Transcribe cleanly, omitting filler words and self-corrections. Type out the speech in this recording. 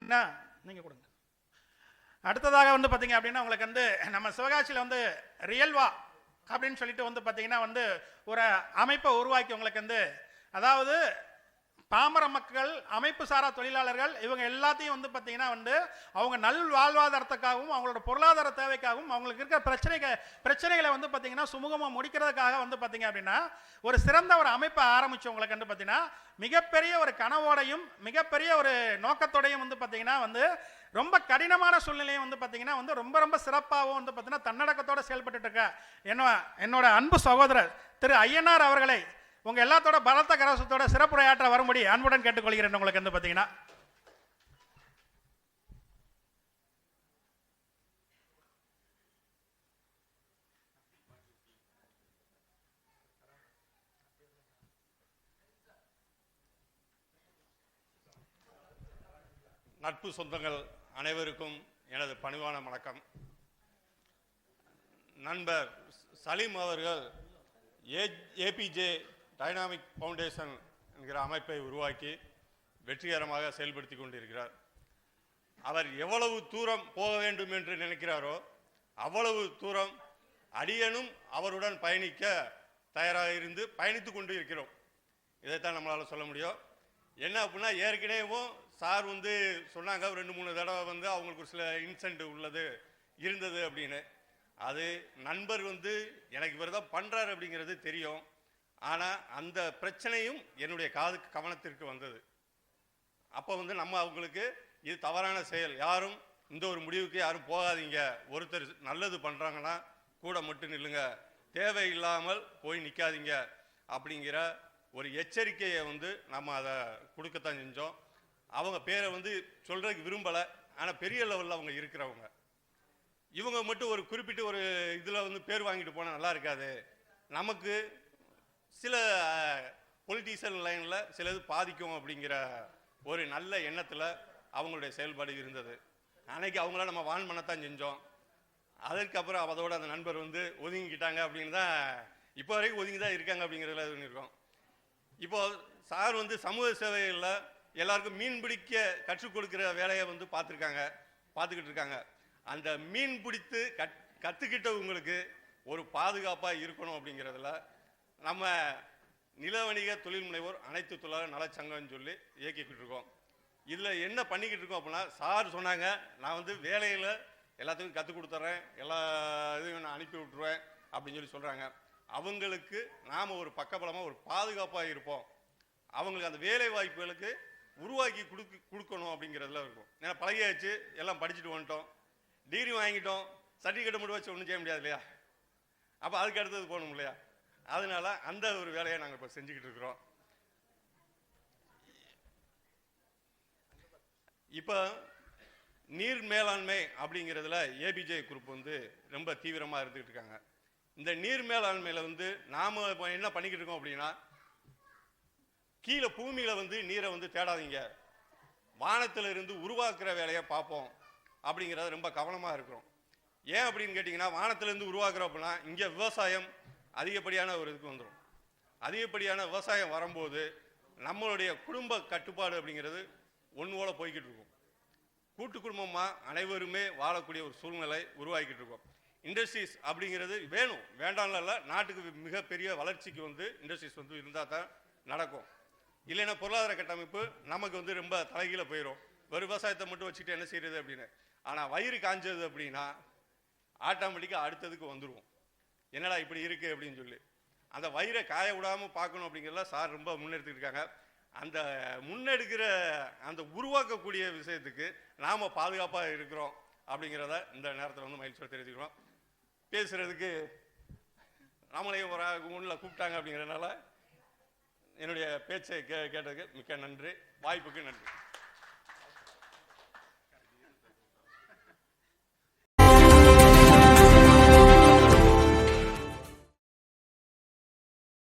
என்ன நீங்கள் கொடுங்க. அடுத்ததாக வந்து பார்த்தீங்க அப்படின்னா உங்களுக்கு வந்து நம்ம சிவகாசியில் வந்து ரியல்வா அப்படின்னு சொல்லிட்டு வந்து பார்த்தீங்கன்னா வந்து ஒரு அமைப்பை உருவாக்கி உங்களுக்கு வந்து, அதாவது பாமர மக்கள், அமைப்பு சாரா தொழிலாளர்கள், இவங்க எல்லாத்தையும் வந்து பார்த்தீங்கன்னா வந்து அவங்க நல் வாழ்வாதாரத்துக்காகவும் அவங்களோட பொருளாதார தேவைக்காகவும் அவங்களுக்கு இருக்கிற பிரச்சனைகளை வந்து பார்த்தீங்கன்னா சுமூகமாக முடிக்கிறதுக்காக வந்து பார்த்தீங்க அப்படின்னா ஒரு சிறந்த ஒரு அமைப்பை ஆரம்பிச்சவங்களுக்கு வந்து பார்த்தீங்கன்னா மிகப்பெரிய ஒரு கனவோடையும் மிகப்பெரிய ஒரு நோக்கத்தோடையும் வந்து பார்த்தீங்கன்னா வந்து ரொம்ப கடினமான சூழ்நிலையும் வந்து பார்த்தீங்கன்னா வந்து ரொம்ப ரொம்ப சிறப்பாகவும் வந்து பார்த்தீங்கன்னா தன்னடக்கத்தோடு செயல்பட்டு இருக்க என்னோட அன்பு சகோதரர் திரு ஐயனார் அவர்களை உங்க எல்லாத்தோட பலத்த கரசத்தோட சிறப்புரையாற்ற வரும்படி அன்புடன் கேட்டுக்கொள்கிறேன். உங்களுக்கு வந்து பார்த்தீங்கன்னா நட்பு சொந்தங்கள் அனைவருக்கும் எனது பணிவான வணக்கம். நண்பர் சலீம் அவர்கள் ஏபிஜே டைனாமிக் ஃபவுண்டேஷன் என்கிற அமைப்பை உருவாக்கி வெற்றிகரமாக செயல்படுத்தி கொண்டிருக்கிறார். அவர் எவ்வளவு தூரம் போக வேண்டும் என்று நினைக்கிறாரோ அவ்வளவு தூரம் அடியனும் அவருடன் பயணிக்க தயாராக இருந்து பயணித்து கொண்டு இருக்கிறோம். இதைத்தான் நம்மளால் சொல்ல முடியும். என்ன அப்படின்னா, ஏற்கனவே சார் வந்து சொன்னாங்க 2-3 தடவை வந்து அவங்களுக்கு ஒரு சில இன்சென்ட் இருந்தது அப்படின்னு. அது நண்பர் வந்து எனக்கு இவர் தான் பண்ணுறாரு அப்படிங்கிறது தெரியும். ஆனால் அந்த பிரச்சனையும் என்னுடைய கவனத்திற்கு வந்தது. அப்போ வந்து நம்ம அவங்களுக்கு இது தவறான செயல், யாரும் இந்த ஒரு முடிவுக்கு யாரும் போகாதீங்க, ஒருத்தர் நல்லது பண்ணுறாங்கன்னா கூட மட்டும் நில்லுங்க, தேவையில்லாமல் போய் நிற்காதீங்க அப்படிங்கிற ஒரு எச்சரிக்கையை வந்து நம்ம அதை கொடுக்கத்தான் செஞ்சோம். அவங்க பேரை வந்து சொல்கிறதுக்கு விரும்பலை, ஆனால் பெரிய லெவலில் அவங்க இருக்கிறவங்க. இவங்க மட்டும் ஒரு குறிப்பிட்ட ஒரு இதில் வந்து பேர் வாங்கிட்டு போனால் நல்லா இருக்காது, நமக்கு சில பொலிட்டிஷியன் லைனில் சிலது பாதிக்கும் அப்படிங்கிற ஒரு நல்ல எண்ணத்தில் அவங்களுடைய செயல்பாடு இருந்தது. அன்னைக்கு அவங்கள நம்ம வான் பண்ணத்தான் செஞ்சோம். அதற்கப்புறம் அதோட அந்த நண்பர் வந்து ஒதுங்கிக்கிட்டாங்க அப்படின்னு தான் இப்போ வரைக்கும் ஒதுங்கி தான் இருக்காங்க அப்படிங்கிறதுல இருக்கோம். இப்போ சார் வந்து சமூக சேவைகளில் எல்லாருக்கும் மீன் பிடிக்க கற்றுக் கொடுக்குற வேலையை வந்து பார்த்துக்கிட்டு இருக்காங்க. அந்த மீன் பிடித்து கற்றுக்கிட்டவங்களுக்கு ஒரு பாதுகாப்பாக இருக்கணும் அப்படிங்கிறதுல நம்ம நிலவணிக தொழில் முனைவோர் அனைத்து தொழிலாளர் நலச்சங்கம்னு சொல்லி இயக்கிக்கிட்டு இருக்கோம். இதில் என்ன பண்ணிக்கிட்டு இருக்கோம் அப்படின்னா, சார் சொன்னாங்க நான் வந்து வேலையில் எல்லாத்துக்கும் கற்றுக் கொடுத்துட்றேன், எல்லா இதையும் நான் அனுப்பி விட்டுருவேன் அப்படின்னு சொல்கிறாங்க. அவங்களுக்கு நாம் ஒரு பக்கபலமாக ஒரு பாதுகாப்பாக இருப்போம், அவங்களுக்கு அந்த வேலை வாய்ப்புகளுக்கு உருவாக்கி கொடுக்கணும் அப்படிங்கிறதுல இருக்கும். ஏன்னா பழகியாச்சு, எல்லாம் படிச்சுட்டு வந்துட்டோம், டிகிரி வாங்கிட்டோம், சர்டிஃபிகேட்டை மட்டும் வச்சு ஒன்றும் செய்ய முடியாது இல்லையா? அப்போ அதுக்கு அடுத்தது போகணும் இல்லையா? அதனால அந்த ஒரு வேலையை நாங்கள் இப்போ செஞ்சுக்கிட்டு இருக்கிறோம். இப்போ நீர் மேலாண்மை அப்படிங்கிறதுல ஏபிஜே குரூப் வந்து ரொம்ப தீவிரமாக இருந்துகிட்டு இருக்காங்க. இந்த நீர் மேலாண்மையில் வந்து நாம் என்ன பண்ணிக்கிட்டு இருக்கோம் அப்படின்னா, கீழே பூமியில் வந்து நீரை வந்து தேடாதீங்க, வானத்தில் இருந்து உருவாக்குற வேலையை பார்ப்போம் அப்படிங்கிறத ரொம்ப கவனமாக இருக்கிறோம். ஏன் அப்படின்னு கேட்டிங்கன்னா, வானத்திலேருந்து உருவாக்குறோம் அப்படின்னா இங்கே விவசாயம் அதிகப்படியான ஒரு இதுக்கு வந்துடும். அதிகப்படியான விவசாயம் வரும்போது நம்மளுடைய குடும்ப கட்டுப்பாடு அப்படிங்கிறது ஒன்றோட போய்கிட்டு இருக்கும். கூட்டு குடும்பமாக அனைவருமே வாழக்கூடிய ஒரு சூழ்நிலை உருவாக்கிட்டு இருக்கோம். இண்டஸ்ட்ரீஸ் அப்படிங்கிறது வேணும், வேண்டாம்ல இல்லை, நாட்டுக்கு மிகப்பெரிய வளர்ச்சிக்கு வந்து இண்டஸ்ட்ரீஸ் வந்து இருந்தால் தான் நடக்கும். இல்லைன்னா பொருளாதார கட்டமைப்பு நமக்கு வந்து ரொம்ப தலைகீழ போயிடும். வெறும் விவசாயத்தை மட்டும் வச்சுட்டு என்ன செய்யறது அப்படின்னு. ஆனால் வயிறு காஞ்சது அப்படின்னா ஆட்டோமேட்டிக்காக அடுத்ததுக்கு வந்துடுவோம், என்னடா இப்படி இருக்குது அப்படின்னு சொல்லி. அந்த வயிறை காய விடாமல் பார்க்கணும் அப்படிங்கிறத சார் ரொம்ப முன்னெடுத்துக்கிட்டு. அந்த முன்னெடுக்கிற அந்த உருவாக்கக்கூடிய விஷயத்துக்கு நாம் பாதுகாப்பாக இருக்கிறோம் அப்படிங்கிறத இந்த நேரத்தில் வந்து மகிழ்ச்சியோடு தெரிவித்துக்கிறோம். பேசுகிறதுக்கு நம்மளையும் ஒரு முன்னில் கூப்பிட்டாங்க அப்படிங்கிறதுனால என்னுடைய பேச்சை கேட்டதுக்கு மிக்க நன்றி. வாய்ப்புக்கு நன்றி.